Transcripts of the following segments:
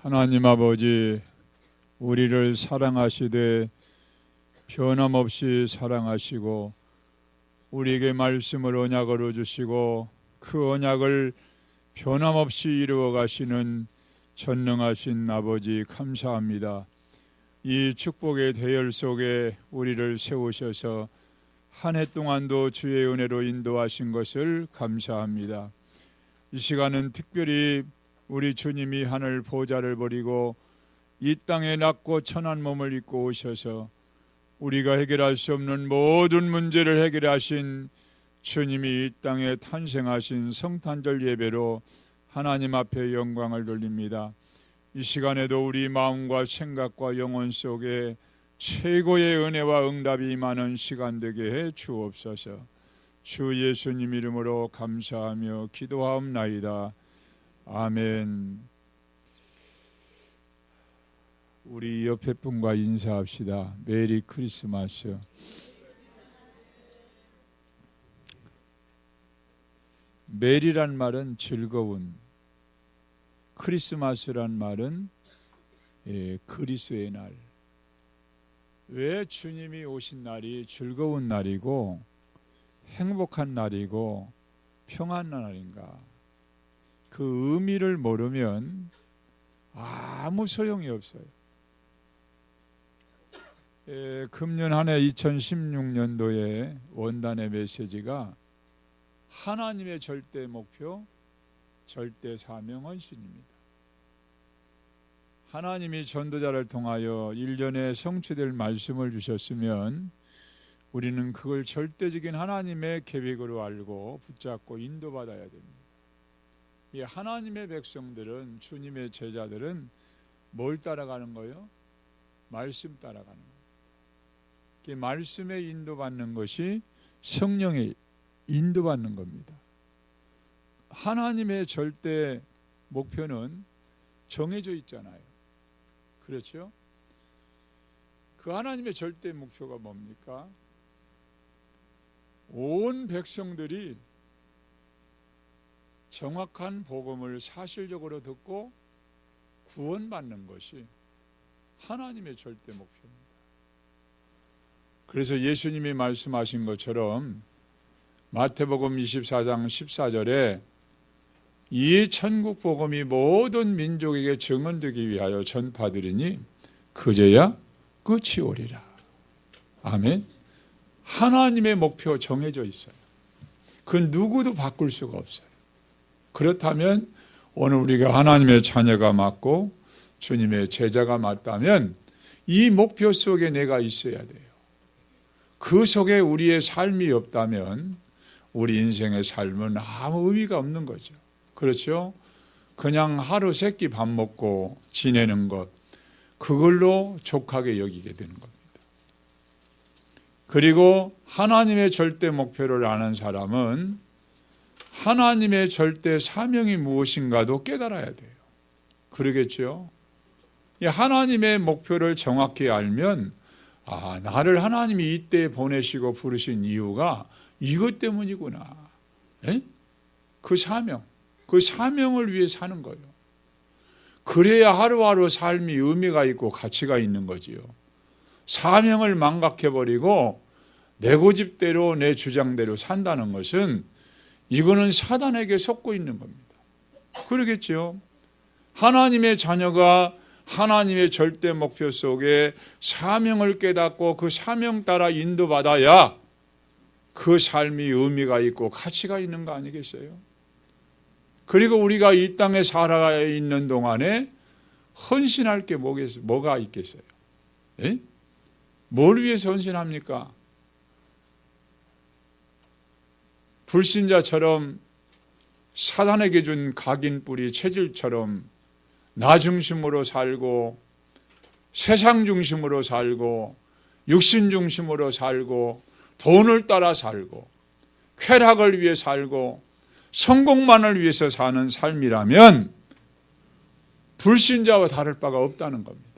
하나님 아버지, 우리를 사랑하시되 변함없이 사랑하시고 우리에게 말씀을 언약으로 주시고 그 언약을 변함없이 이루어 가시는 전능하신 아버지 감사합니다. 이 축복의 대열 속에 우리를 세우셔서 한 해 동안도 주의 은혜로 인도하신 것을 감사합니다. 이 시간은 특별히 우리 주님이 하늘 보좌를 버리고 이 땅에 낮고 천한 몸을 입고 오셔서 우리가 해결할 수 없는 모든 문제를 해결하신 주님이 이 땅에 탄생하신 성탄절 예배로 하나님 앞에 영광을 돌립니다. 이 시간에도 우리 마음과 생각과 영혼 속에 최고의 은혜와 응답이 임하는 시간 되게 해 주옵소서. 주 예수님 이름으로 감사하며 기도하옵나이다. 아멘. 우리 옆에 분과 인사합시다. 메리 크리스마스. 메리란 말은 즐거운, 크리스마스란 말은 그리스도의 날. 왜 주님이 오신 날이 즐거운 날이고 행복한 날이고 평안한 날인가? 그 의미를 모르면 아무 소용이 없어요. 금년 한 해 2016년도에 원단의 메시지가 하나님의 절대 목표, 절대 사명 헌신입니다. 하나님이 전도자를 통하여 1년에 성취될 말씀을 주셨으면 우리는 그걸 절대적인 하나님의 계획으로 알고 붙잡고 인도받아야 됩니다. 이 하나님의 백성들은, 주님의 제자들은 뭘 따라가는 거예요? 말씀 따라가는 거예요. 말씀에 인도받는 것이 성령의 인도받는 겁니다. 하나님의 절대 목표는 정해져 있잖아요. 그렇죠? 그 하나님의 절대 목표가 뭡니까? 온 백성들이 정확한 복음을 사실적으로 듣고 구원받는 것이 하나님의 절대 목표입니다. 그래서 예수님이 말씀하신 것처럼 마태복음 24장 14절에 이 천국 복음이 모든 민족에게 증언되기 위하여 전파되리니 그제야 끝이 오리라. 아멘. 하나님의 목표 정해져 있어요. 그 누구도 바꿀 수가 없어요. 그렇다면 오늘 우리가 하나님의 자녀가 맞고 주님의 제자가 맞다면 이 목표 속에 내가 있어야 돼요. 그 속에 우리의 삶이 없다면 우리 인생의 삶은 아무 의미가 없는 거죠. 그렇죠? 그냥 하루 세끼 밥 먹고 지내는 것, 그걸로 족하게 여기게 되는 겁니다. 그리고 하나님의 절대 목표를 아는 사람은 하나님의 절대 사명이 무엇인가도 깨달아야 돼요. 그러겠죠? 하나님의 목표를 정확히 알면 나를 하나님이 이때 보내시고 부르신 이유가 이것 때문이구나. 그 사명을 위해 사는 거예요. 그래야 하루하루 삶이 의미가 있고 가치가 있는 거지요. 사명을 망각해버리고 내 고집대로 내 주장대로 산다는 것은 이거는 사단에게 속고 있는 겁니다. 그러겠죠. 하나님의 자녀가 하나님의 절대 목표 속에 사명을 깨닫고 그 사명 따라 인도받아야 그 삶이 의미가 있고 가치가 있는 거 아니겠어요? 그리고 우리가 이 땅에 살아 있는 동안에 헌신할 게 뭐가 있겠어요? 뭘 위해서 헌신합니까? 불신자처럼 사단에게 준 각인 뿌리 체질처럼 나 중심으로 살고 세상 중심으로 살고 육신 중심으로 살고 돈을 따라 살고 쾌락을 위해 살고 성공만을 위해서 사는 삶이라면 불신자와 다를 바가 없다는 겁니다.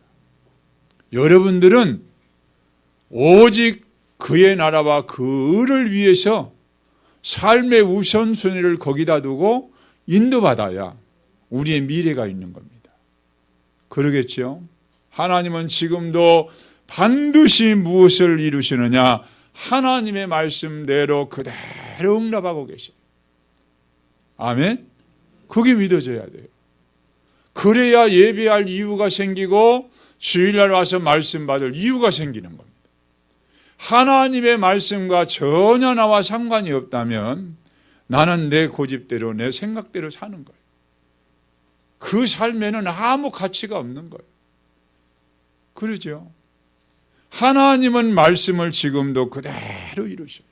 여러분들은 오직 그의 나라와 그 의를 위해서 삶의 우선순위를 거기다 두고 인도받아야 우리의 미래가 있는 겁니다. 그러겠죠. 하나님은 지금도 반드시 무엇을 이루시느냐? 하나님의 말씀대로 그대로 응답하고 계셔요. 아멘. 그게 믿어져야 돼요. 그래야 예배할 이유가 생기고 주일날 와서 말씀 받을 이유가 생기는 겁니다. 하나님의 말씀과 전혀 나와 상관이 없다면 나는 내 고집대로 내 생각대로 사는 거예요. 그 삶에는 아무 가치가 없는 거예요. 그러죠. 하나님은 말씀을 지금도 그대로 이루셔요.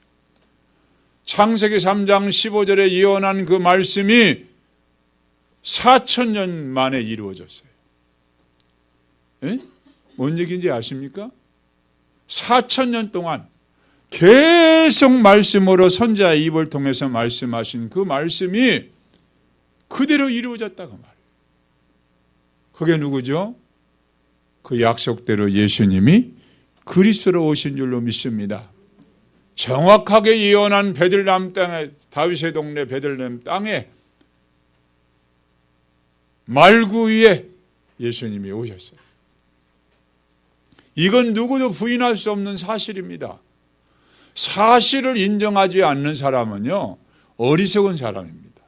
창세기 3장 15절에 예언한 그 말씀이 4,000년 만에 이루어졌어요. 에? 뭔 얘기인지 아십니까? 4,000년 동안 계속 말씀으로 선지자의 입을 통해서 말씀하신 그 말씀이 그대로 이루어졌다고 말해요. 그게 누구죠? 그 약속대로 예수님이 그리스도로 오신 줄로 믿습니다. 정확하게 예언한 베들레헴 땅에, 다윗의 동네 베들레헴 땅에 말구 위에 예수님이 오셨어요. 이건 누구도 부인할 수 없는 사실입니다. 사실을 인정하지 않는 사람은요, 어리석은 사람입니다.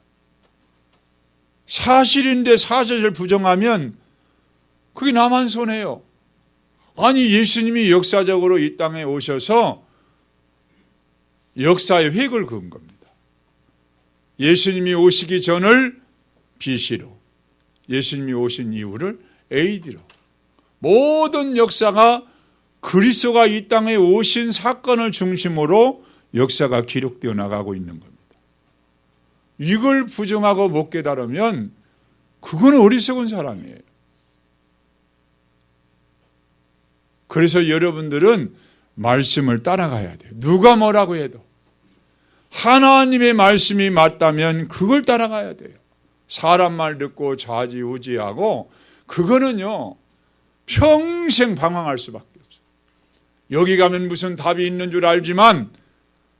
사실인데 사실을 부정하면 그게 나만 손해요. 아니, 예수님이 역사적으로 이 땅에 오셔서 역사의 획을 그은 겁니다. 예수님이 오시기 전을 BC로, 예수님이 오신 이후를 AD로, 모든 역사가 그리스도가 이 땅에 오신 사건을 중심으로 역사가 기록되어 나가고 있는 겁니다. 이걸 부정하고 못 깨달으면 그건 어리석은 사람이에요. 그래서 여러분들은 말씀을 따라가야 돼요. 누가 뭐라고 해도 하나님의 말씀이 맞다면 그걸 따라가야 돼요. 사람 말 듣고 좌지우지하고 그거는요, 평생 방황할 수밖에 없어요. 여기 가면 무슨 답이 있는 줄 알지만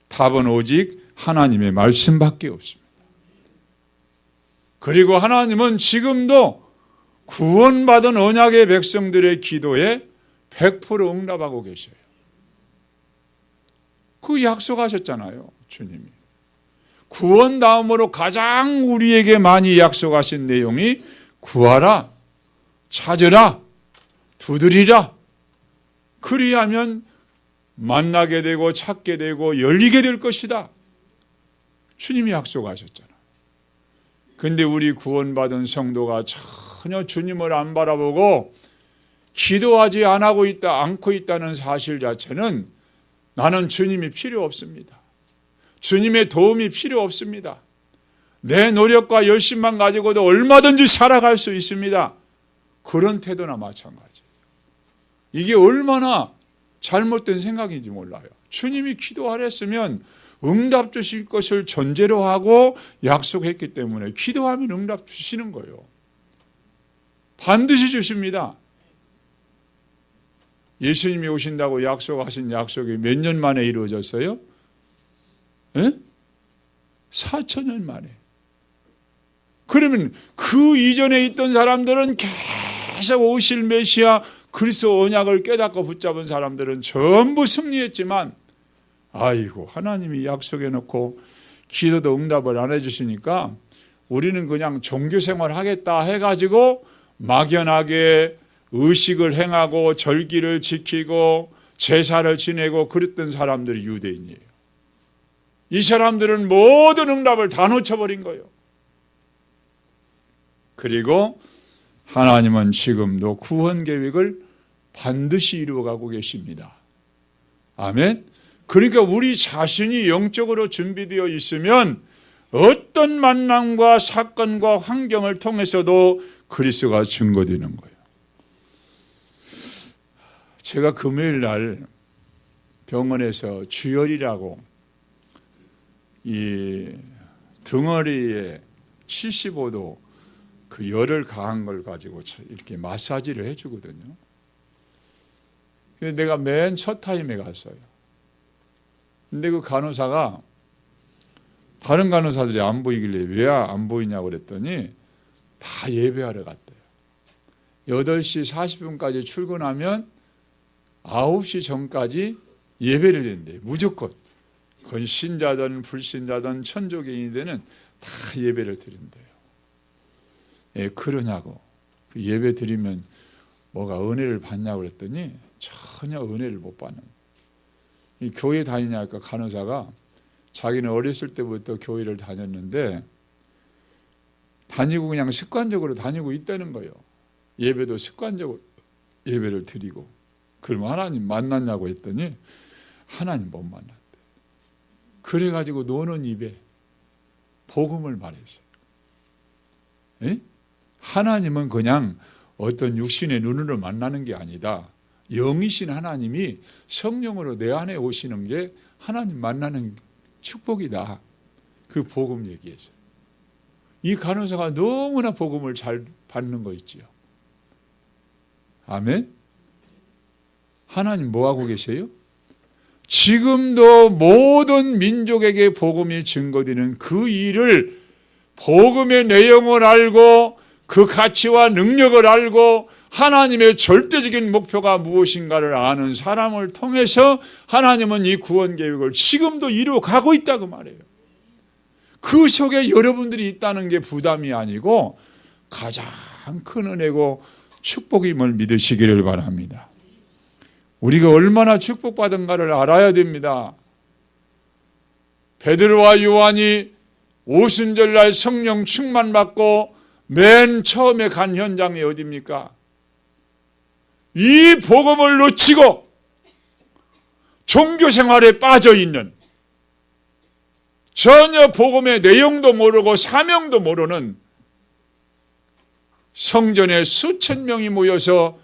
답은 오직 하나님의 말씀밖에 없습니다. 그리고 하나님은 지금도 구원받은 언약의 백성들의 기도에 100% 응답하고 계셔요. 그 약속하셨잖아요, 주님이. 구원 다음으로 가장 우리에게 많이 약속하신 내용이 구하라, 찾으라, 두드리라. 그리하면 만나게 되고 찾게 되고 열리게 될 것이다. 주님이 약속하셨잖아요. 근데 우리 구원받은 성도가 전혀 주님을 안 바라보고 기도하지 않고 있다는 사실 자체는 나는 주님이 필요 없습니다. 주님의 도움이 필요 없습니다. 내 노력과 열심만 가지고도 얼마든지 살아갈 수 있습니다. 그런 태도나 마찬가지예요. 이게 얼마나 잘못된 생각인지 몰라요. 주님이 기도하랬으면 응답 주실 것을 전제로 하고 약속했기 때문에 기도하면 응답 주시는 거예요. 반드시 주십니다. 예수님이 오신다고 약속하신 약속이 몇 년 만에 이루어졌어요? 4,000년 만에. 그러면 그 이전에 있던 사람들은 계속 오실 메시아 그리스도 언약을 깨닫고 붙잡은 사람들은 전부 승리했지만, 아이고, 하나님이 약속해 놓고 기도도 응답을 안 해주시니까 우리는 그냥 종교생활 하겠다 해가지고 막연하게 의식을 행하고 절기를 지키고 제사를 지내고 그랬던 사람들이 유대인이에요. 이 사람들은 모든 응답을 다 놓쳐버린 거예요. 그리고 하나님은 지금도 구원 계획을 반드시 이루어가고 계십니다. 아멘. 그러니까 우리 자신이 영적으로 준비되어 있으면 어떤 만남과 사건과 환경을 통해서도 그리스도가 증거되는 거예요. 제가 금요일 날 병원에서 주열이라고 이 등허리에 75도 그 열을 가한 걸 가지고 이렇게 마사지를 해주거든요. 근데 내가 맨 첫 타임에 갔어요. 근데 그 간호사가 다른 간호사들이 안 보이길래 왜 안 보이냐고 그랬더니 다 예배하러 갔대요. 8시 40분까지 출근하면 9시 전까지 예배를 드린대요. 무조건. 그건 신자든 불신자든 천주교인이든 다 예배를 드린대요. 예, 그러냐고. 그 예배 드리면 뭐가 은혜를 받냐고 그랬더니 전혀 은혜를 못 받는. 이 교회 다니냐니까 간호사가 자기는 어렸을 때부터 교회를 다녔는데 다니고 그냥 습관적으로 다니고 있다는 거예요. 예배도 습관적으로 예배를 드리고. 그러면 하나님 만났냐고 했더니 하나님 못 만났대. 그래가지고 노는 입에 복음을 말했어요. 에? 하나님은 그냥 어떤 육신의 눈으로 만나는 게 아니다. 영이신 하나님이 성령으로 내 안에 오시는 게 하나님 만나는 축복이다. 그 복음 얘기했어요. 이 간호사가 너무나 복음을 잘 받는 거 있지요. 아멘. 하나님 뭐하고 계세요? 지금도 모든 민족에게 복음이 증거되는 그 일을 복음의 내용을 알고 그 가치와 능력을 알고 하나님의 절대적인 목표가 무엇인가를 아는 사람을 통해서 하나님은 이 구원 계획을 지금도 이루어가고 있다고 말해요. 그 속에 여러분들이 있다는 게 부담이 아니고 가장 큰 은혜고 축복임을 믿으시기를 바랍니다. 우리가 얼마나 축복받은가를 알아야 됩니다. 베드로와 요한이 오순절날 성령 충만받고 맨 처음에 간 현장이 어디입니까? 이 복음을 놓치고 종교생활에 빠져있는, 전혀 복음의 내용도 모르고 사명도 모르는 성전에 수천 명이 모여서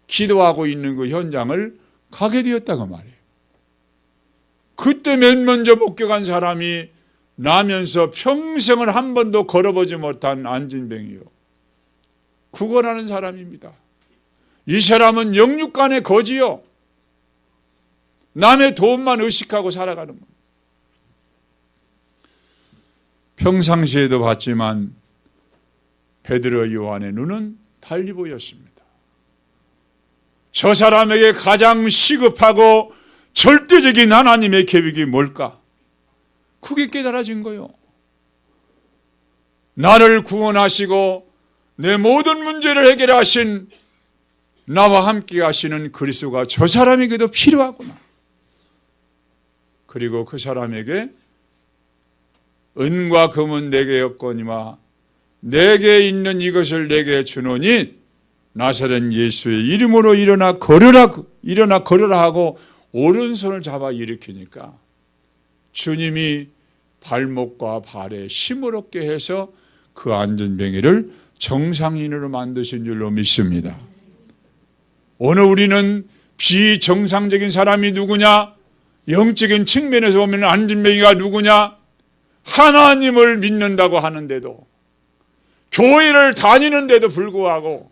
기도하고 있는 그 현장을 가게 되었다고 말해요. 그때 맨 먼저 목격한 사람이 나면서 평생을 한 번도 걸어보지 못한 안진뱅이요. 구걸하는 사람입니다. 이 사람은 영육간의 거지요. 남의 도움만 의식하고 살아가는 겁니다. 평상시에도 봤지만 베드로 요한의 눈은 달리 보였습니다. 저 사람에게 가장 시급하고 절대적인 하나님의 계획이 뭘까? 그게 깨달아진 거예요. 나를 구원하시고 내 모든 문제를 해결하신 나와 함께 하시는 그리스도가 저 사람에게도 필요하구나. 그리고 그 사람에게 은과 금은 내게 없거니와 내게 있는 이것을 내게 주노니 나사렛 예수의 이름으로 일어나 걸으라 하고 오른손을 잡아 일으키니까 주님이 발목과 발에 힘을 얻게 해서 그 안진뱅이를 정상인으로 만드신 줄로 믿습니다. 오늘 우리는 비정상적인 사람이 누구냐? 영적인 측면에서 보면 안진뱅이가 누구냐? 하나님을 믿는다고 하는데도, 교회를 다니는데도 불구하고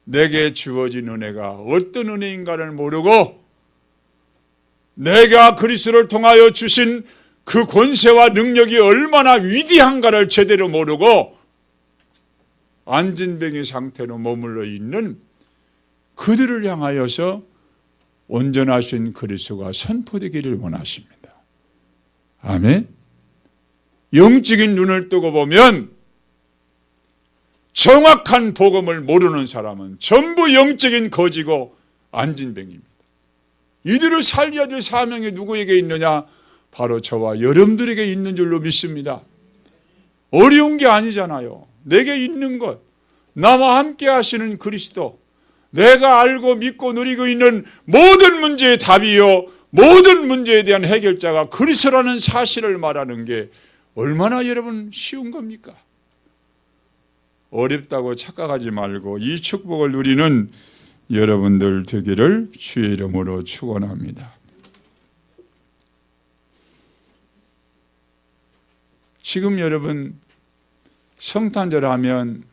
내게 주어진 은혜가 어떤 은혜인가를 모르고 내가 그리스도를 통하여 주신 그 권세와 능력이 얼마나 위대한가를 제대로 모르고 안진뱅이 상태로 머물러 있는 그들을 향하여서 온전하신 그리스도가 선포되기를 원하십니다. 아멘. 영적인 눈을 뜨고 보면 정확한 복음을 모르는 사람은 전부 영적인 거지고 안진뱅이입니다. 이들을 살려야 될 사명이 누구에게 있느냐? 바로 저와 여러분들에게 있는 줄로 믿습니다. 어려운 게 아니잖아요. 내게 있는 것, 나와 함께 하시는 그리스도, 내가 알고 믿고 누리고 있는 모든 문제의 답이요, 모든 문제에 대한 해결자가 그리스도라는 사실을 말하는 게 얼마나 여러분 쉬운 겁니까? 어렵다고 착각하지 말고 이 축복을 누리는 여러분들 되기를 주의 이름으로 축원합니다. 지금 여러분 성탄절 하면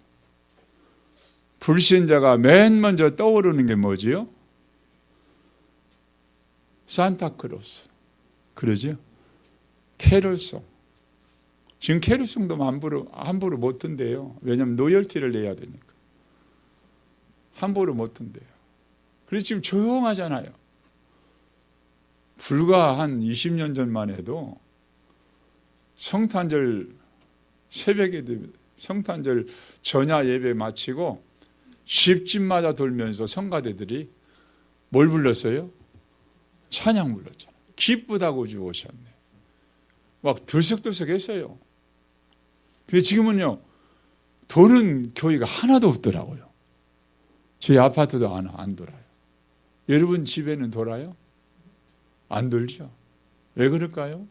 불신자가 맨 먼저 떠오르는 게 뭐지요? 산타크로스. 그러죠? 캐롤송. 지금 캐롤송도 함부로 못 든대요. 왜냐하면 로열티를 내야 되니까. 함부로 못 든대요. 그래서 지금 조용하잖아요. 불과 한 20년 전만 해도 성탄절 새벽에 성탄절 전야 예배 마치고 집집마다 돌면서 성가대들이 뭘 불렀어요? 찬양 불렀잖아요. 기쁘다고 주 오셨네. 막 들썩들썩했어요. 근데 지금은요, 도는 교회가 하나도 없더라고요. 저희 아파트도 안 돌아요. 여러분 집에는 돌아요? 안 돌죠. 왜 그럴까요?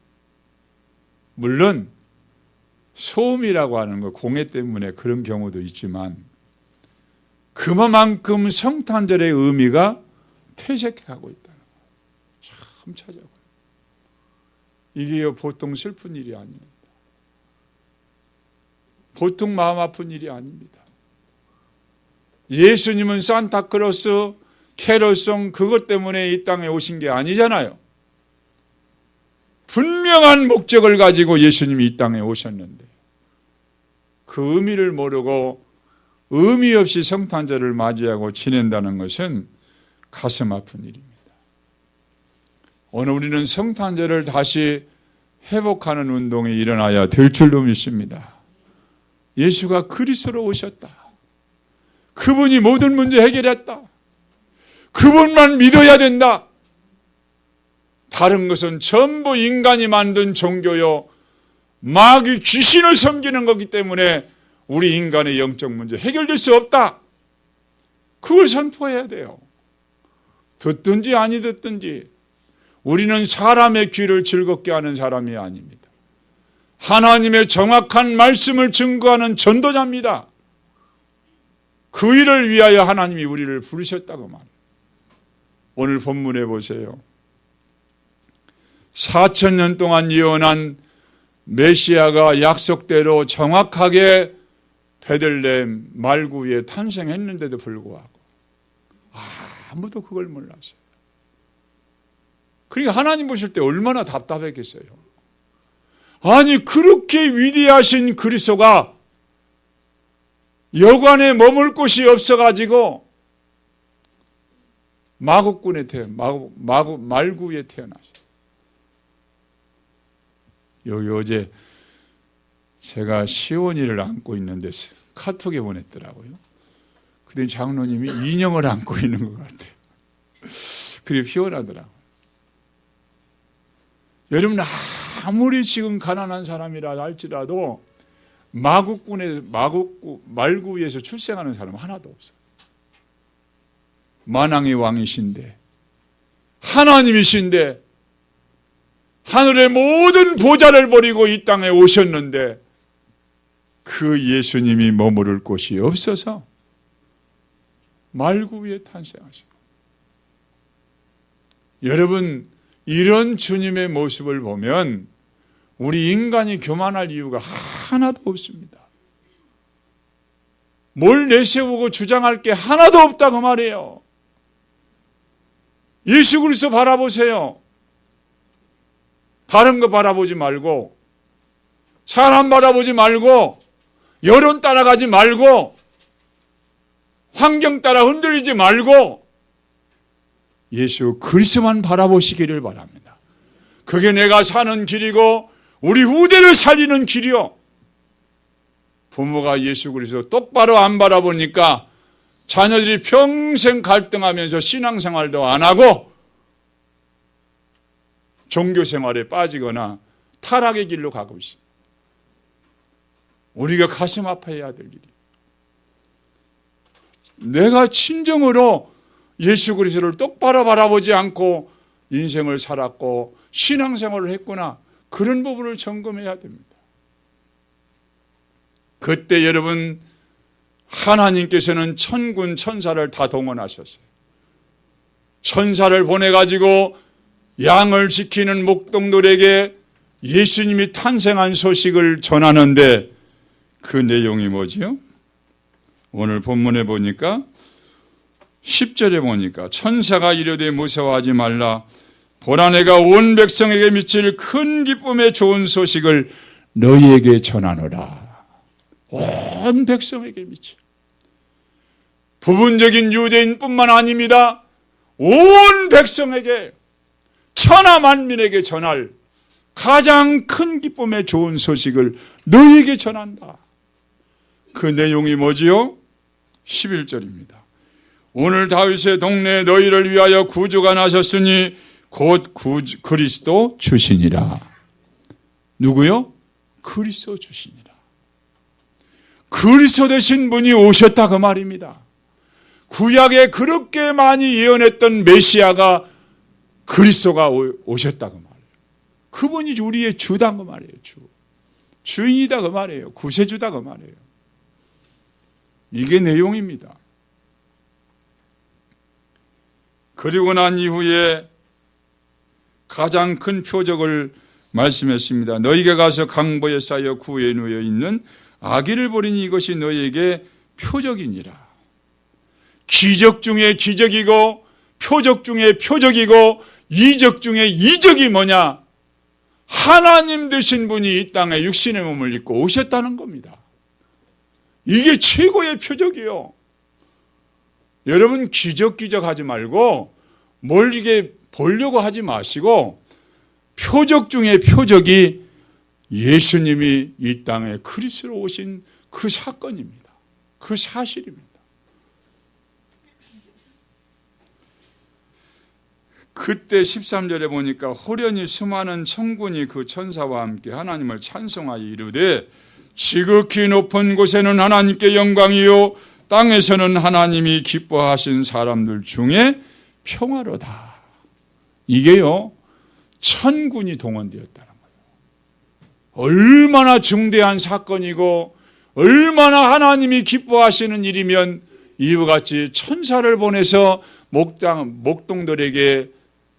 물론 소음이라고 하는 거, 공해 때문에 그런 경우도 있지만 그만큼 성탄절의 의미가 퇴색해가고 있다는 거예요. 참 찾아봐요. 이게 보통 슬픈 일이 아닙니다. 보통 마음 아픈 일이 아닙니다. 예수님은 산타크로스, 캐롤송 그것 때문에 이 땅에 오신 게 아니잖아요. 분명한 목적을 가지고 예수님이 이 땅에 오셨는데 그 의미를 모르고 의미 없이 성탄절을 맞이하고 지낸다는 것은 가슴 아픈 일입니다. 오늘 우리는 성탄절을 다시 회복하는 운동이 일어나야 될 줄로 믿습니다. 예수가 그리스도로 오셨다. 그분이 모든 문제 해결했다. 그분만 믿어야 된다. 다른 것은 전부 인간이 만든 종교요, 마귀 귀신을 섬기는 거기 때문에 우리 인간의 영적 문제 해결될 수 없다. 그걸 선포해야 돼요. 듣든지 아니 듣든지 우리는 사람의 귀를 즐겁게 하는 사람이 아닙니다. 하나님의 정확한 말씀을 증거하는 전도자입니다. 그 일을 위하여 하나님이 우리를 부르셨다고 말해요. 오늘 본문에 보세요. 4,000년 동안 예언한 메시아가 약속대로 정확하게 베들레헴 말구에 탄생했는데도 불구하고 아무도 그걸 몰랐어요. 그러니까 하나님 보실 때 얼마나 답답했겠어요. 아니 그렇게 위대하신 그리스도가 여관에 머물 곳이 없어가지고 말구에 태어났어요. 여기 어제 제가 시온이를 안고 있는데 카톡에 보냈더라고요. 그때 장로님이 인형을 안고 있는 것 같아요. 그게 피곤하더라고요. 여러분 아무리 지금 가난한 사람이라 할지라도 말구에서 출생하는 사람은 하나도 없어요. 만왕의 왕이신데 하나님이신데 하늘의 모든 보좌를 버리고 이 땅에 오셨는데 그 예수님이 머무를 곳이 없어서 말구 위에 탄생하시고, 여러분 이런 주님의 모습을 보면 우리 인간이 교만할 이유가 하나도 없습니다. 뭘 내세우고 주장할 게 하나도 없다고 말이에요. 예수 그리스도 바라보세요. 다른 거 바라보지 말고, 사람 바라보지 말고, 여론 따라가지 말고, 환경 따라 흔들리지 말고 예수 그리스도만 바라보시기를 바랍니다. 그게 내가 사는 길이고 우리 후대를 살리는 길이요. 부모가 예수 그리스도 똑바로 안 바라보니까 자녀들이 평생 갈등하면서 신앙생활도 안 하고 종교생활에 빠지거나 타락의 길로 가고 있습니다. 우리가 가슴 아파해야 될 일이, 내가 친정으로 예수 그리스도를 똑바로 바라보지 않고 인생을 살았고 신앙생활을 했구나, 그런 부분을 점검해야 됩니다. 그때 여러분 하나님께서는 천군 천사를 다 동원하셨어요. 천사를 보내가지고 양을 지키는 목동들에게 예수님이 탄생한 소식을 전하는데 그 내용이 뭐지요? 오늘 본문에 보니까 10절에 보니까 천사가 이르되 무서워하지 말라, 보라 내가 온 백성에게 미칠 큰 기쁨의 좋은 소식을 너희에게 전하노라. 온 백성에게 미칠, 부분적인 유대인뿐만 아닙니다. 온 백성에게, 천하 만민에게 전할 가장 큰 기쁨의 좋은 소식을 너희에게 전한다. 그 내용이 뭐지요? 11절입니다. 오늘 다윗의 동네에 너희를 위하여 구주가 나셨으니 곧 그리스도 주시니라. 누구요? 그리스도 주시니라. 그리스도 되신 분이 오셨다 그 말입니다. 구약에 그렇게 많이 예언했던 메시아가 그리스도가 오셨다 그 말이에요. 그분이 우리의 주다 그 말이에요. 주인이다 그 말이에요. 구세주다 그 말이에요. 이게 내용입니다. 그리고 난 이후에 가장 큰 표적을 말씀했습니다. 너희가 가서 강보에 쌓여 구에 놓여 있는 아기를 보리니 이것이 너희에게 표적이니라. 기적 중에 기적이고 표적 중에 표적이고 이적 중에 이적이 뭐냐? 하나님 되신 분이 이 땅에 육신의 몸을 입고 오셨다는 겁니다. 이게 최고의 표적이요. 여러분 기적 하지 말고 뭘 이게 보려고 하지 마시고 표적 중에 표적이 예수님이 이 땅에 그리스도로 오신 그 사건입니다. 그 사실입니다. 그때 13절에 보니까 호련히 수많은 천군이 그 천사와 함께 하나님을 찬송하여 이르되 지극히 높은 곳에는 하나님께 영광이요 땅에서는 하나님이 기뻐하신 사람들 중에 평화로다. 이게요 천군이 동원되었다는 거예요. 얼마나 중대한 사건이고 얼마나 하나님이 기뻐하시는 일이면 이와 같이 천사를 보내서 목동들에게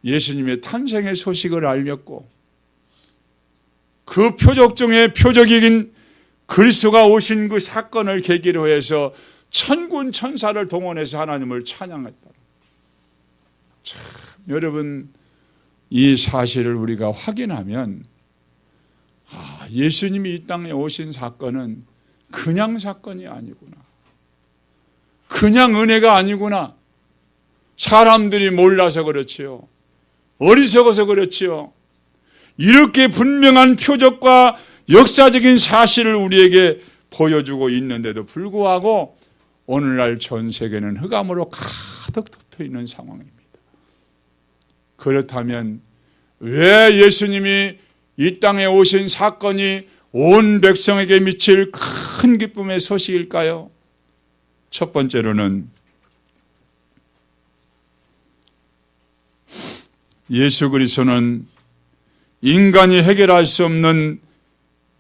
예수님의 탄생의 소식을 알렸고 그 표적 중에 표적이긴 그리스도가 오신 그 사건을 계기로 해서 천군 천사를 동원해서 하나님을 찬양했다. 참 여러분 이 사실을 우리가 확인하면 예수님이 이 땅에 오신 사건은 그냥 사건이 아니구나. 그냥 은혜가 아니구나. 사람들이 몰라서 그렇지요. 어리석어서 그렇지요. 이렇게 분명한 표적과 역사적인 사실을 우리에게 보여주고 있는데도 불구하고 오늘날 전 세계는 흑암으로 가득 덮여 있는 상황입니다. 그렇다면 왜 예수님이 이 땅에 오신 사건이 온 백성에게 미칠 큰 기쁨의 소식일까요? 첫 번째로는 예수 그리스도는 인간이 해결할 수 없는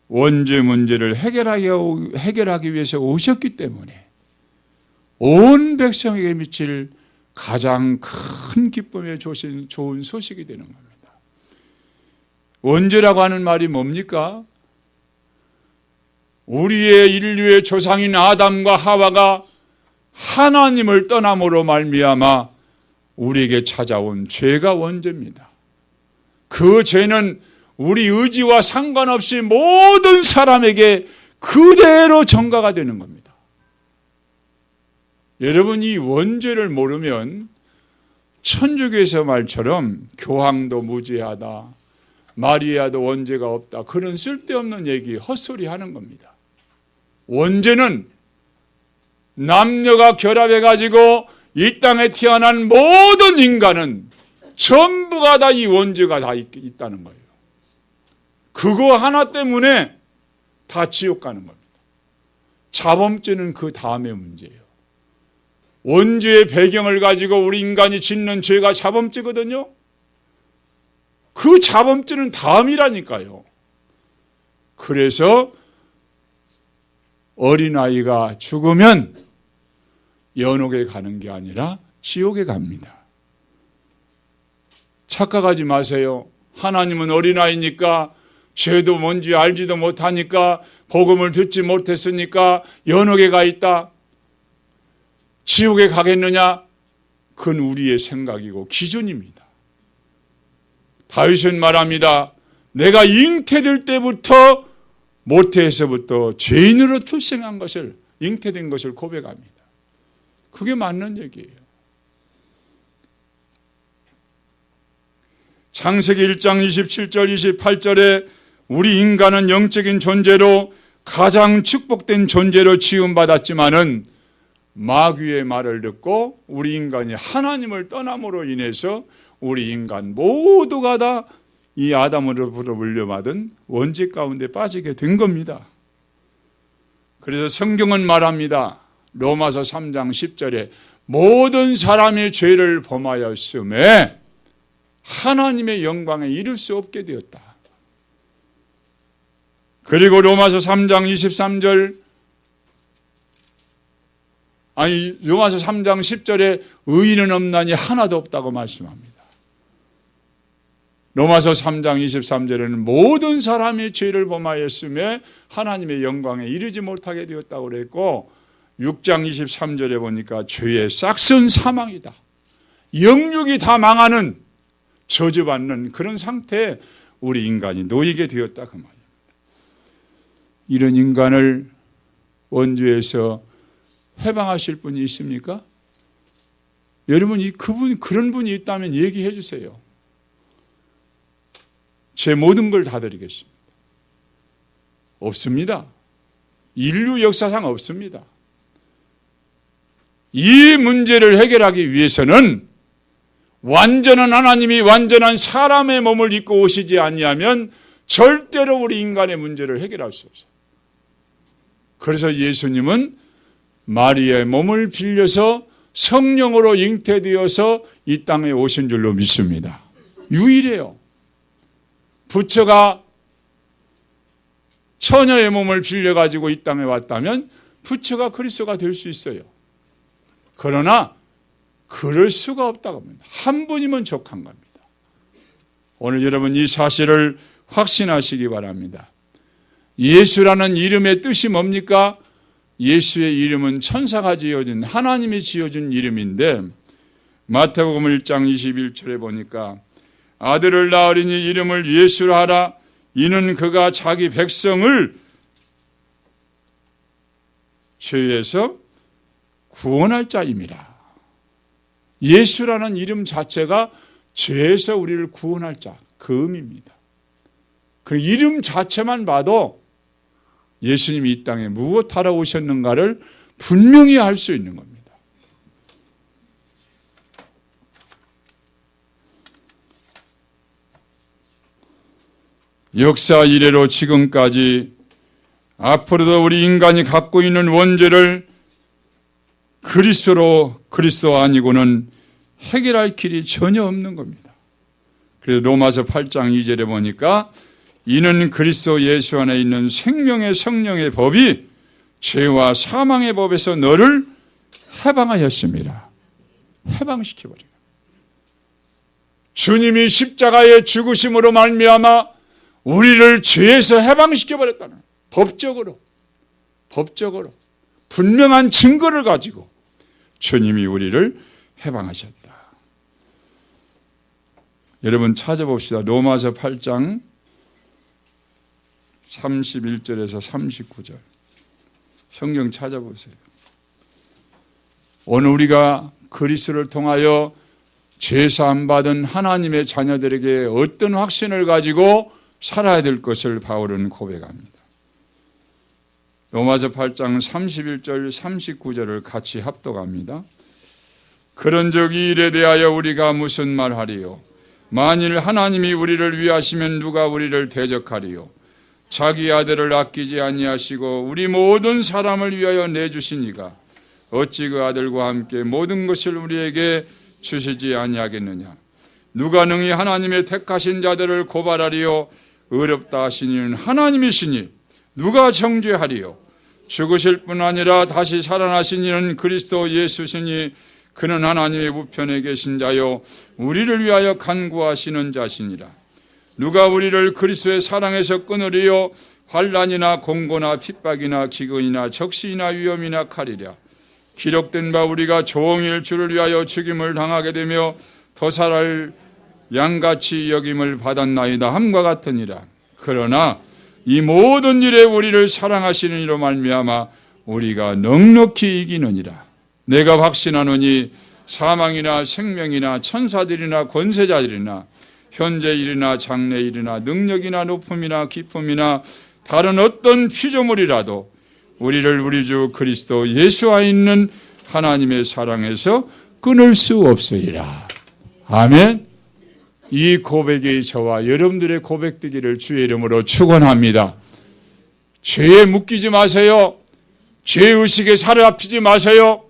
원죄 문제를 해결하기 위해서 오셨기 때문에 온 백성에게 미칠 가장 큰 기쁨에 좋은 소식이 되는 겁니다. 원죄라고 하는 말이 뭡니까? 우리의 인류의 조상인 아담과 하와가 하나님을 떠남으로 말미암아 우리에게 찾아온 죄가 원죄입니다. 그 죄는 우리 의지와 상관없이 모든 사람에게 그대로 전가가 되는 겁니다. 여러분 이 원죄를 모르면 천주교에서 말처럼 교황도 무죄하다, 마리아도 원죄가 없다, 그런 쓸데없는 얘기 헛소리 하는 겁니다. 원죄는 남녀가 결합해가지고 이 땅에 태어난 모든 인간은 전부가 다 이 원죄가 다 있다는 거예요. 그거 하나 때문에 다 지옥 가는 겁니다. 자범죄는 그 다음의 문제예요. 원죄의 배경을 가지고 우리 인간이 짓는 죄가 자범죄거든요. 그 자범죄는 다음이라니까요. 그래서 어린아이가 죽으면 연옥에 가는 게 아니라 지옥에 갑니다. 착각하지 마세요. 하나님은 어린아이니까 죄도 뭔지 알지도 못하니까 복음을 듣지 못했으니까 연옥에 가 있다. 지옥에 가겠느냐? 그건 우리의 생각이고 기준입니다. 다윗은 말합니다. 내가 잉태될 때부터 모태에서부터 죄인으로 출생한 것을, 잉태된 것을 고백합니다. 그게 맞는 얘기예요. 창세기 1장 27절 28절에 우리 인간은 영적인 존재로 가장 축복된 존재로 지음받았지만은 마귀의 말을 듣고 우리 인간이 하나님을 떠남으로 인해서 우리 인간 모두가 다 이 아담으로부터 물려받은 원죄 가운데 빠지게 된 겁니다. 그래서 성경은 말합니다. 로마서 3장 10절에 모든 사람이 죄를 범하였음에 하나님의 영광에 이를 수 없게 되었다. 그리고 로마서 3장 23절 로마서 3장 10절에 의인은 없나니 하나도 없다고 말씀합니다. 로마서 3장 23절에는 모든 사람이 죄를 범하였음에 하나님의 영광에 이르지 못하게 되었다고 그랬고 6장 23절에 보니까 죄의 싹은 사망이다. 영육이 다 망하는 저주받는 그런 상태에 우리 인간이 놓이게 되었다 그 말입니다. 이런 인간을 원죄에서 해방하실 분이 있습니까? 여러분 그런 분이 있다면 얘기해 주세요. 제 모든 걸 다 드리겠습니다. 없습니다. 인류 역사상 없습니다. 이 문제를 해결하기 위해서는 완전한 하나님이 완전한 사람의 몸을 입고 오시지 아니하면 절대로 우리 인간의 문제를 해결할 수 없어요. 그래서 예수님은 마리아의 몸을 빌려서 성령으로 잉태되어서 이 땅에 오신 줄로 믿습니다. 유일해요. 부처가 처녀의 몸을 빌려가지고 이 땅에 왔다면 부처가 그리스도가 될 수 있어요. 그러나 그럴 수가 없다고 합니다. 한 분이면 족한 겁니다. 오늘 여러분 이 사실을 확신하시기 바랍니다. 예수라는 이름의 뜻이 뭡니까? 예수의 이름은 천사가 지어준 하나님이 지어준 이름인데 마태복음 1장 21절에 보니까 아들을 낳으리니 이름을 예수라 하라. 이는 그가 자기 백성을 죄에서 구원할 자임이라. 예수라는 이름 자체가 죄에서 우리를 구원할 자, 그 의미입니다. 그 이름 자체만 봐도 예수님이 이 땅에 무엇하러 오셨는가를 분명히 알 수 있는 겁니다. 역사 이래로 지금까지 앞으로도 우리 인간이 갖고 있는 원죄를 그리스도 아니고는 해결할 길이 전혀 없는 겁니다. 그래서 로마서 8장 2절에 보니까 이는 그리스도 예수 안에 있는 생명의 성령의 법이 죄와 사망의 법에서 너를 해방하였습니다. 해방시켜버려요. 주님이 십자가의 죽으심으로 말미암아 우리를 죄에서 해방시켜버렸다는 법적으로 분명한 증거를 가지고 주님이 우리를 해방하셨다. 여러분 찾아봅시다. 로마서 8장 31절에서 39절 성경 찾아보세요. 오늘 우리가 그리스도를 통하여 죄사함 받은 하나님의 자녀들에게 어떤 확신을 가지고 살아야 될 것을 바울은 고백합니다. 로마서 8장 31절 39절을 같이 합독합니다. 그런즉 이 일에 대하여 우리가 무슨 말하리요? 만일 하나님이 우리를 위하시면 누가 우리를 대적하리요? 자기 아들을 아끼지 아니하시고 우리 모든 사람을 위하여 내주시니가 어찌 그 아들과 함께 모든 것을 우리에게 주시지 아니하겠느냐? 누가 능히 하나님의 택하신 자들을 고발하리요? 어렵다 하시니는 하나님이시니 누가 정죄하리요? 죽으실 뿐 아니라 다시 살아나신 이는 그리스도 예수시니 그는 하나님의 우편에 계신 자요 우리를 위하여 간구하시는 자시니라. 누가 우리를 그리스도의 사랑에서 끊으리요? 환난이나 공고나 핍박이나 기근이나 적시나 위험이나 칼이랴. 기록된 바 우리가 종일 주를 위하여 죽임을 당하게 되며 더 살할 양같이 여김을 받았나이다 함과 같으니라. 그러나 이 모든 일에 우리를 사랑하시는 이로 말미암아 우리가 넉넉히 이기느니라. 내가 확신하노니 사망이나 생명이나 천사들이나 권세자들이나 현재 일이나 장래 일이나 능력이나 높음이나 기쁨이나 다른 어떤 피조물이라도 우리를 우리 주 그리스도 예수 안에 있는 하나님의 사랑에서 끊을 수 없으리라. 아멘. 이 고백이 저와 여러분들의 고백되기를 주의 이름으로 축원합니다. 죄에 묶이지 마세요. 죄의식에 사로잡히지 마세요.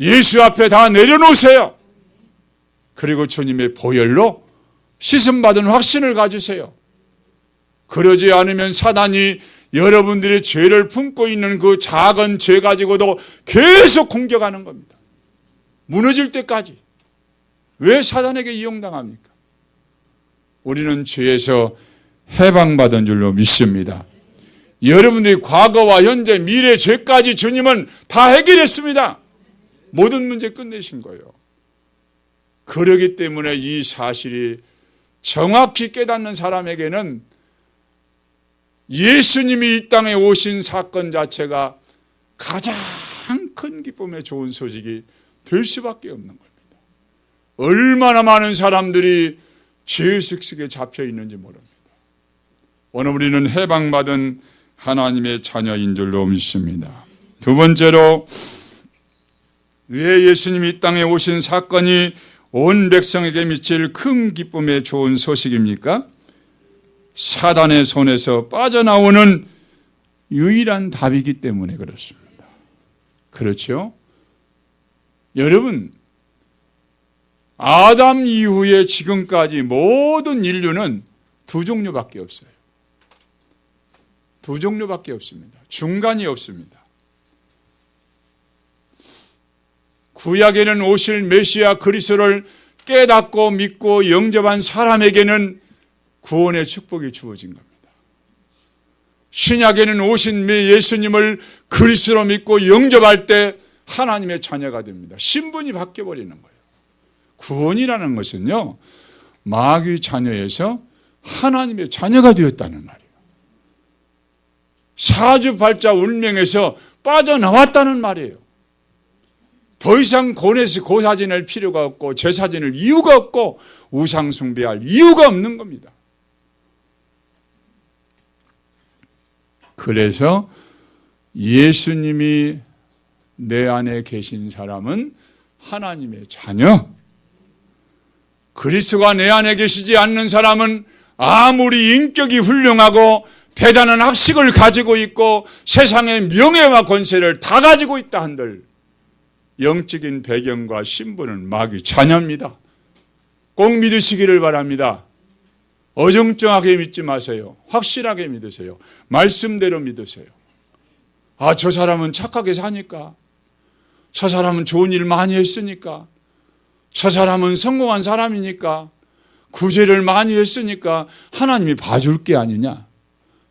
예수 앞에 다 내려놓으세요. 그리고 주님의 보혈로 씻음받은 확신을 가지세요. 그러지 않으면 사단이 여러분들의 죄를 품고 있는 그 작은 죄 가지고도 계속 공격하는 겁니다. 무너질 때까지. 왜 사단에게 이용당합니까? 우리는 죄에서 해방받은 줄로 믿습니다. 여러분들이 과거와 현재, 미래 죄까지 주님은 다 해결했습니다. 모든 문제 끝내신 거예요. 그러기 때문에 이 사실이 정확히 깨닫는 사람에게는 예수님이 이 땅에 오신 사건 자체가 가장 큰 기쁨의 좋은 소식이 될 수밖에 없는 겁니다. 얼마나 많은 사람들이 죄의식에 잡혀 있는지 모릅니다. 오늘 우리는 해방받은 하나님의 자녀인 줄로 믿습니다. 두 번째로, 왜 예수님이 이 땅에 오신 사건이 온 백성에게 미칠 큰 기쁨의 좋은 소식입니까? 사단의 손에서 빠져나오는 유일한 답이기 때문에 그렇습니다. 그렇죠? 여러분, 아담 이후에 지금까지 모든 인류는 두 종류밖에 없어요. 두 종류밖에 없습니다. 중간이 없습니다. 구약에는 오실 메시아 그리스도를 깨닫고 믿고 영접한 사람에게는 구원의 축복이 주어진 겁니다. 신약에는 오신 예수님을 그리스도로 믿고 영접할 때 하나님의 자녀가 됩니다. 신분이 바뀌어버리는 거예요. 구원이라는 것은요, 마귀 자녀에서 하나님의 자녀가 되었다는 말이에요. 사주팔자 운명에서 빠져나왔다는 말이에요. 더 이상 고사 지낼 필요가 없고 제사 지낼 이유가 없고 우상 숭배할 이유가 없는 겁니다. 그래서 예수님이 내 안에 계신 사람은 하나님의 자녀, 그리스도가 내 안에 계시지 않는 사람은 아무리 인격이 훌륭하고 대단한 학식을 가지고 있고 세상의 명예와 권세를 다 가지고 있다 한들 영적인 배경과 신분은 마귀 자녀입니다. 꼭 믿으시기를 바랍니다. 어정쩡하게 믿지 마세요. 확실하게 믿으세요. 말씀대로 믿으세요. 아, 저 사람은 착하게 사니까, 저 사람은 좋은 일 많이 했으니까, 저 사람은 성공한 사람이니까, 구제를 많이 했으니까 하나님이 봐줄 게 아니냐.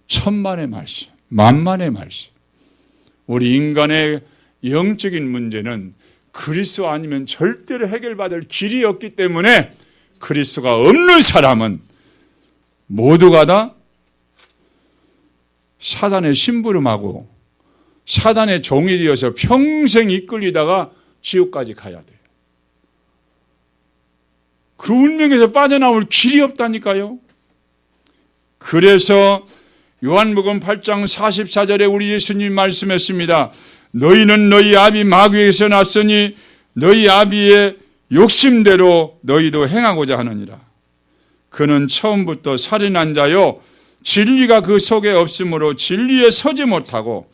천만의 말씀, 만만의 말씀. 우리 인간의 영적인 문제는 그리스도 아니면 절대로 해결받을 길이 없기 때문에 그리스도가 없는 사람은 모두가 다 사단의 심부름하고 사단의 종이 되어서 평생 이끌리다가 지옥까지 가야 돼요. 그 운명에서 빠져나올 길이 없다니까요. 그래서 요한복음 8장 44절에 우리 예수님이 말씀했습니다. 너희는 너희 아비 마귀에게서 났으니 너희 아비의 욕심대로 너희도 행하고자 하느니라. 그는 처음부터 살인한 자요 진리가 그 속에 없으므로 진리에 서지 못하고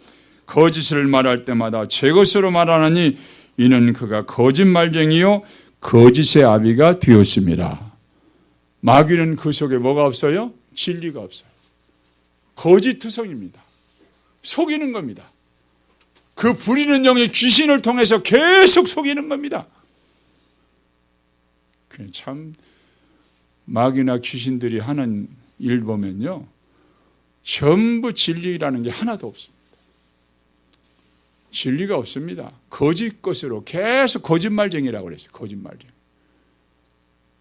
거짓을 말할 때마다 제 것으로 말하느니 이는 그가 거짓말쟁이요 거짓의 아비가 되었습니다. 마귀는 그 속에 뭐가 없어요? 진리가 없어요. 거짓투성입니다. 속이는 겁니다. 그 부리는 영이 귀신을 통해서 계속 속이는 겁니다. 참 마귀나 귀신들이 하는 일 보면요, 전부 진리라는 게 하나도 없습니다. 진리가 없습니다. 거짓 것으로 계속 거짓말쟁이라고 그랬어요. 거짓말쟁이.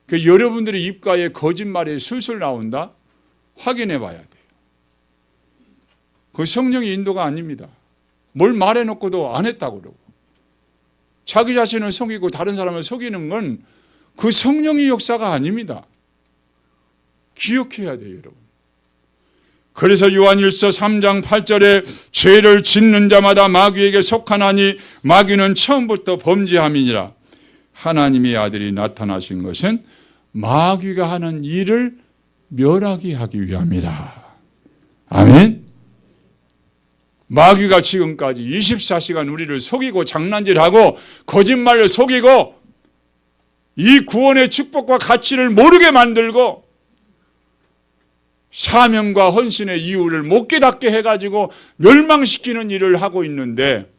그러니까 여러분들의 입가에 거짓말이 술술 나온다? 확인해 봐야 돼요. 그 성령의 인도가 아닙니다. 뭘 말해놓고도 안 했다고 그러고. 자기 자신을 속이고 다른 사람을 속이는 건 그 성령의 역사가 아닙니다. 기억해야 돼요, 여러분. 그래서 요한일서 3장 8절에 죄를 짓는 자마다 마귀에게 속하나니 마귀는 처음부터 범죄함이니라. 하나님의 아들이 나타나신 것은 마귀가 하는 일을 멸하게 하기 위함이다. 아멘. 마귀가 지금까지 24시간 우리를 속이고 장난질하고 거짓말로 속이고 이 구원의 축복과 가치를 모르게 만들고 사명과 헌신의 이유를 못 깨닫게 해가지고 멸망시키는 일을 하고 있는데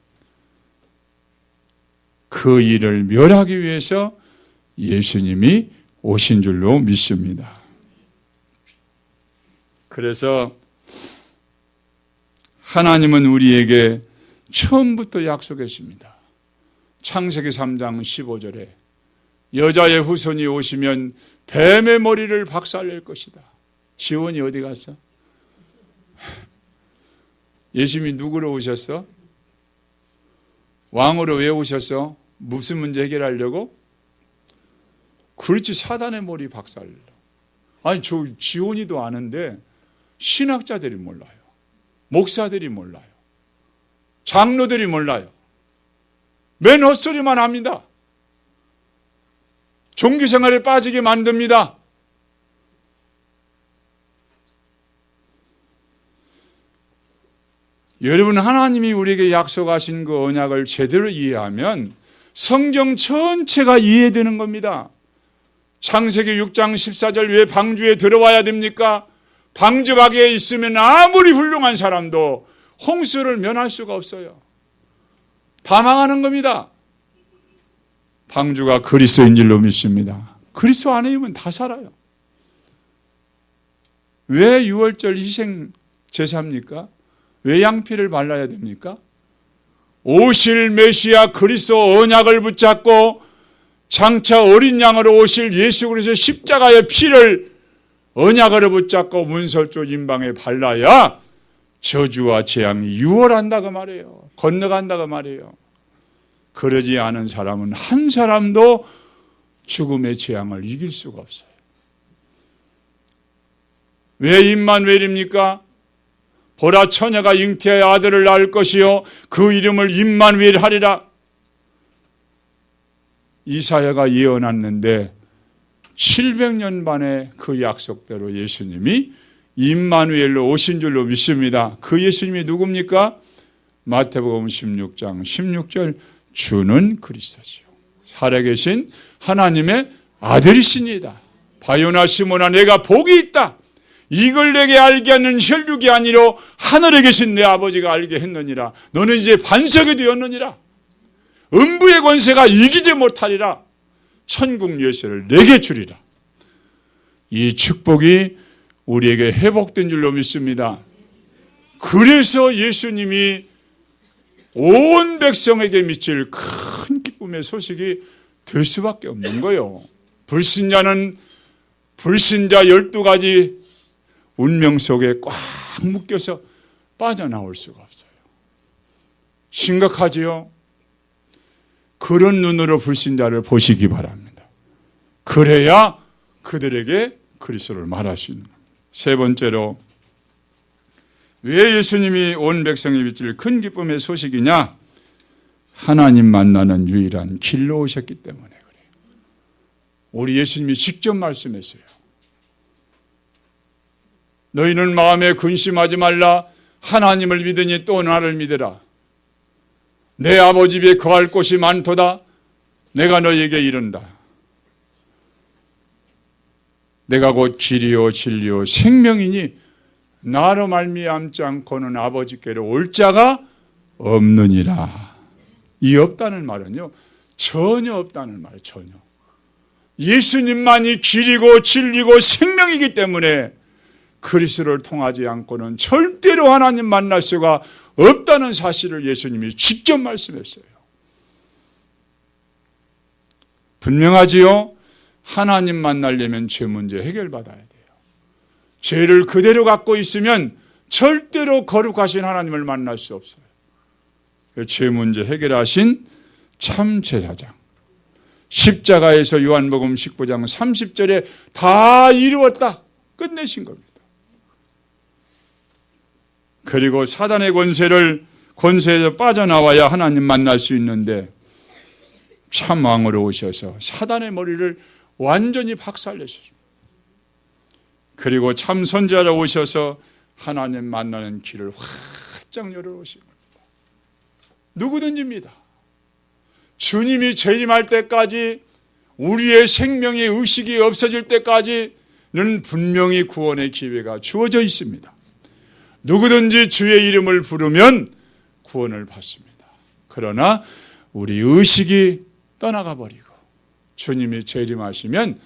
그 일을 멸하기 위해서 예수님이 오신 줄로 믿습니다. 그래서 하나님은 우리에게 처음부터 약속했습니다. 창세기 3장 15절에 여자의 후손이 오시면 뱀의 머리를 박살낼 것이다. 지원이 어디 갔어? 예수님이 누구로 오셨어? 왕으로 왜 오셨어? 무슨 문제 해결하려고? 그렇지, 사단의 머리 박살내려. 아니, 저 지원이도 아는데 신학자들이 몰라요. 목사들이 몰라요. 장로들이 몰라요. 맨 헛소리만 합니다. 종교생활에 빠지게 만듭니다. 여러분, 하나님이 우리에게 약속하신 그 언약을 제대로 이해하면 성경 전체가 이해되는 겁니다. 창세기 6장 14절 왜 방주에 들어와야 됩니까? 방주 밖에 있으면 아무리 훌륭한 사람도 홍수를 면할 수가 없어요. 다 망하는 겁니다. 방주가 그리스도인 줄로 믿습니다. 그리스도 안에 있으면 다 살아요. 왜 6월절 희생 제사입니까? 왜 양피를 발라야 됩니까? 오실 메시아 그리스도 언약을 붙잡고 장차 어린 양으로 오실 예수 그리스도 십자가의 피를 언약으로 붙잡고 문설조 임방에 발라야 저주와 재앙이 유월한다고 말해요. 건너간다고 말해요. 그러지 않은 사람은 한 사람도 죽음의 재앙을 이길 수가 없어요. 왜 임마누엘입니까? 보라, 처녀가 잉태하여 아들을 낳을 것이요 그 이름을 임마누엘 하리라. 이사야가 예언했는데 700년 만에 그 약속대로 예수님이 임마누엘로 오신 줄로 믿습니다. 그 예수님이 누굽니까? 마태복음 16장 16절 주는 그리스도시요 살아계신 하나님의 아들이시니다. 바요나 시몬아, 내가 복이 있다. 이걸 내게 알게 하는 혈육이 아니로 하늘에 계신 내 아버지가 알게 했느니라. 너는 이제 반석이 되었느니라. 음부의 권세가 이기지 못하리라. 천국 열쇠를 내게 주리라. 이 축복이 우리에게 회복된 줄로 믿습니다. 그래서 예수님이 온 백성에게 미칠 큰 기쁨의 소식이 될 수밖에 없는 거예요. 불신자는 불신자 12가지 운명 속에 꽉 묶여서 빠져나올 수가 없어요. 심각하지요? 그런 눈으로 불신자를 보시기 바랍니다. 그래야 그들에게 그리스도를 말할 수 있는 겁니다. 세 번째로, 왜 예수님이 온 백성에 미칠 큰 기쁨의 소식이냐? 하나님 만나는 유일한 길로 오셨기 때문에 그래요. 우리 예수님이 직접 말씀했어요. 너희는 마음에 근심하지 말라. 하나님을 믿으니 또 나를 믿으라. 내 아버지 집에 거할 곳이 많도다. 내가 너희에게 이른다. 내가 곧 길이요 진리요 생명이니 나로 말미암지 않고는 아버지께로 올 자가 없느니라. 이 없다는 말은요, 전혀 없다는 말이에요. 전혀. 예수님만이 길이고 진리고 생명이기 때문에 그리스도를 통하지 않고는 절대로 하나님 만날 수가 없다는 사실을 예수님이 직접 말씀했어요. 분명하지요? 하나님 만나려면 죄 문제 해결받아야 돼요. 죄를 그대로 갖고 있으면 절대로 거룩하신 하나님을 만날 수 없어요. 죄 문제 해결하신 참 제사장. 십자가에서 요한복음 19장 30절에 다 이루었다. 끝내신 겁니다. 그리고 사단의 권세에서 빠져나와야 하나님 만날 수 있는데 참 왕으로 오셔서 사단의 머리를 완전히 박살내셨습니다. 그리고 참 선지자로 오셔서 하나님 만나는 길을 활짝 열어오신 겁니다. 누구든지입니다. 주님이 재림할 때까지 우리의 생명의 의식이 없어질 때까지는 분명히 구원의 기회가 주어져 있습니다. 누구든지 주의 이름을 부르면 구원을 받습니다. 그러나 우리 의식이 떠나가 버리고 주님이 재림하시면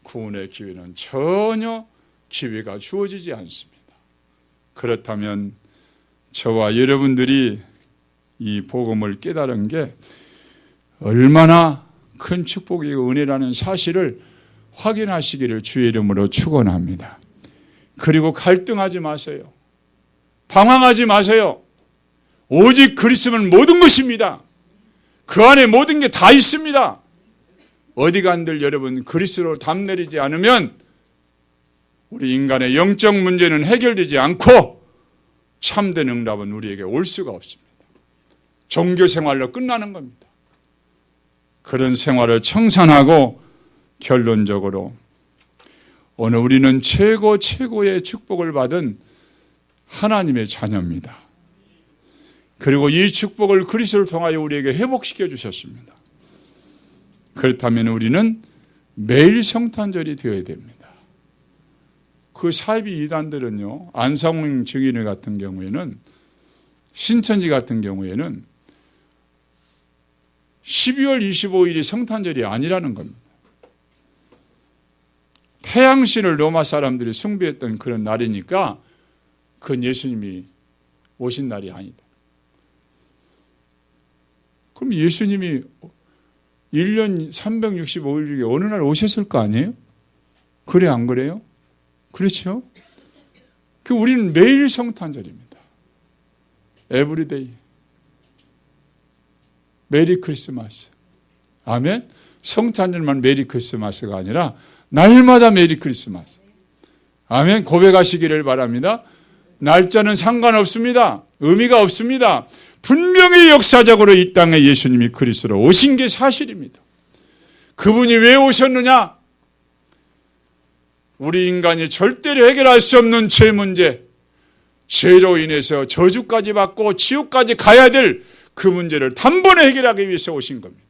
구원의 기회는 전혀 기회가 주어지지 않습니다. 그렇다면 저와 여러분들이 이 복음을 깨달은 게 얼마나 큰 축복이고 은혜라는 사실을 확인하시기를 주의 이름으로 축원합니다. 그리고 갈등하지 마세요. 방황하지 마세요. 오직 그리스도는 모든 것입니다. 그 안에 모든 게 다 있습니다. 어디 간들 여러분 그리스도로 담 내리지 않으면 우리 인간의 영적 문제는 해결되지 않고 참된 응답은 우리에게 올 수가 없습니다. 종교 생활로 끝나는 겁니다. 그런 생활을 청산하고 결론적으로 오늘 우리는 최고의 축복을 받은 하나님의 자녀입니다. 그리고 이 축복을 그리스도를 통하여 우리에게 회복시켜 주셨습니다. 그렇다면 우리는 매일 성탄절이 되어야 됩니다. 그 사이비 이단들은요, 안상홍 증인을 같은 경우에는, 신천지 같은 경우에는 12월 25일이 성탄절이 아니라는 겁니다. 태양신을 로마 사람들이 숭배했던 그런 날이니까 그건 예수님이 오신 날이 아니다. 그럼 예수님이 1년 365일 중에 어느 날 오셨을 거 아니에요? 그래 안 그래요? 그렇죠? 우리는 매일 성탄절입니다. 에브리데이. 메리 크리스마스. 아멘. 성탄절만 메리 크리스마스가 아니라 날마다 메리 크리스마스. 아멘. 고백하시기를 바랍니다. 날짜는 상관없습니다. 의미가 없습니다. 분명히 역사적으로 이 땅에 예수님이 그리스도로 오신 게 사실입니다. 그분이 왜 오셨느냐? 우리 인간이 절대로 해결할 수 없는 죄 문제, 죄로 인해서 저주까지 받고 지옥까지 가야 될 그 문제를 단번에 해결하기 위해서 오신 겁니다.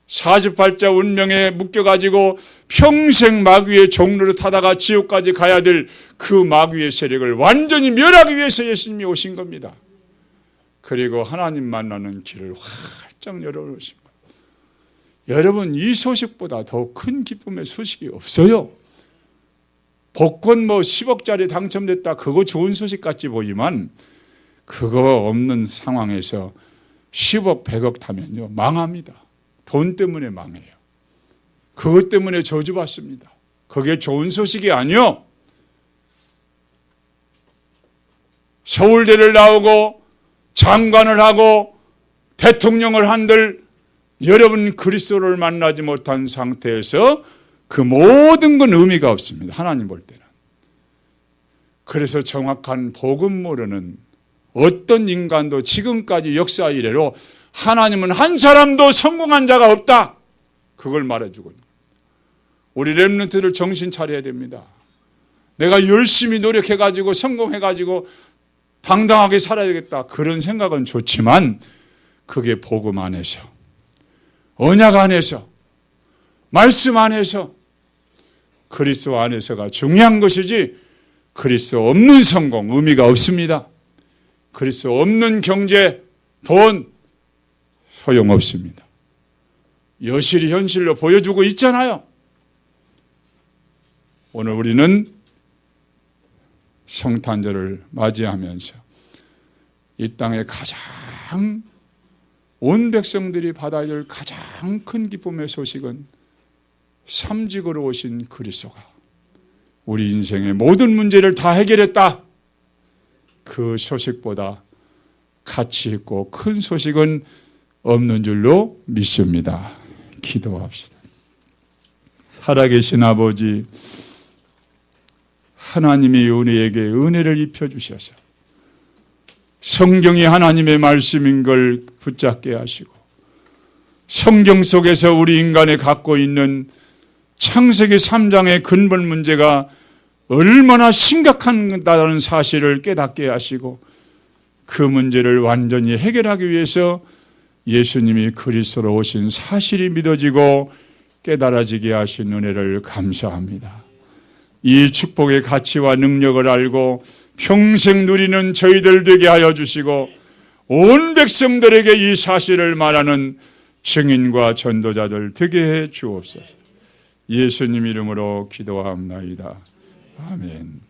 사주팔자 운명에 묶여가지고 평생 마귀의 종로를 타다가 지옥까지 가야 될 그 마귀의 세력을 완전히 멸하기 위해서 예수님이 오신 겁니다. 그리고 하나님 만나는 길을 활짝 열어놓으신 겁니다. 여러분, 이 소식보다 더 큰 기쁨의 소식이 없어요. 복권 10억짜리 당첨됐다, 그거 좋은 소식 같이 보이지만 그거 없는 상황에서 10억, 100억 타면요 망합니다. 돈 때문에 망해요. 그것 때문에 저주받습니다. 그게 좋은 소식이 아니요. 서울대를 나오고 장관을 하고 대통령을 한들 여러분 그리스도를 만나지 못한 상태에서 그 모든 건 의미가 없습니다. 하나님 볼 때는. 그래서 정확한 복음 모르는 어떤 인간도 지금까지 역사 이래로 하나님은 한 사람도 성공한 자가 없다. 그걸 말해주고 우리 렘넌트를 정신 차려야 됩니다. 내가 열심히 노력해가지고 성공해가지고 당당하게 살아야겠다. 그런 생각은 좋지만 그게 복음 안에서, 언약 안에서, 말씀 안에서, 그리스도 안에서가 중요한 것이지 그리스도 없는 성공 의미가 없습니다. 그리스도 없는 경제, 돈 소용없습니다. 여실히 현실로 보여주고 있잖아요. 오늘 우리는 성탄절을 맞이하면서 이 땅에 가장 온 백성들이 받아야 될 가장 큰 기쁨의 소식은 삼직으로 오신 그리스도가 우리 인생의 모든 문제를 다 해결했다. 그 소식보다 가치 있고 큰 소식은 없는 줄로 믿습니다. 기도합시다. 살아계신 아버지, 하나님의 은혜에게 은혜를 입혀주셔서 성경이 하나님의 말씀인 걸 붙잡게 하시고 성경 속에서 우리 인간이 갖고 있는 창세기 3장의 근본 문제가 얼마나 심각하다는 사실을 깨닫게 하시고 그 문제를 완전히 해결하기 위해서 예수님이 그리스도로 오신 사실이 믿어지고 깨달아지게 하신 은혜를 감사합니다. 이 축복의 가치와 능력을 알고 평생 누리는 저희들 되게 하여 주시고 온 백성들에게 이 사실을 말하는 증인과 전도자들 되게 해 주옵소서. 예수님 이름으로 기도하옵나이다. 아멘.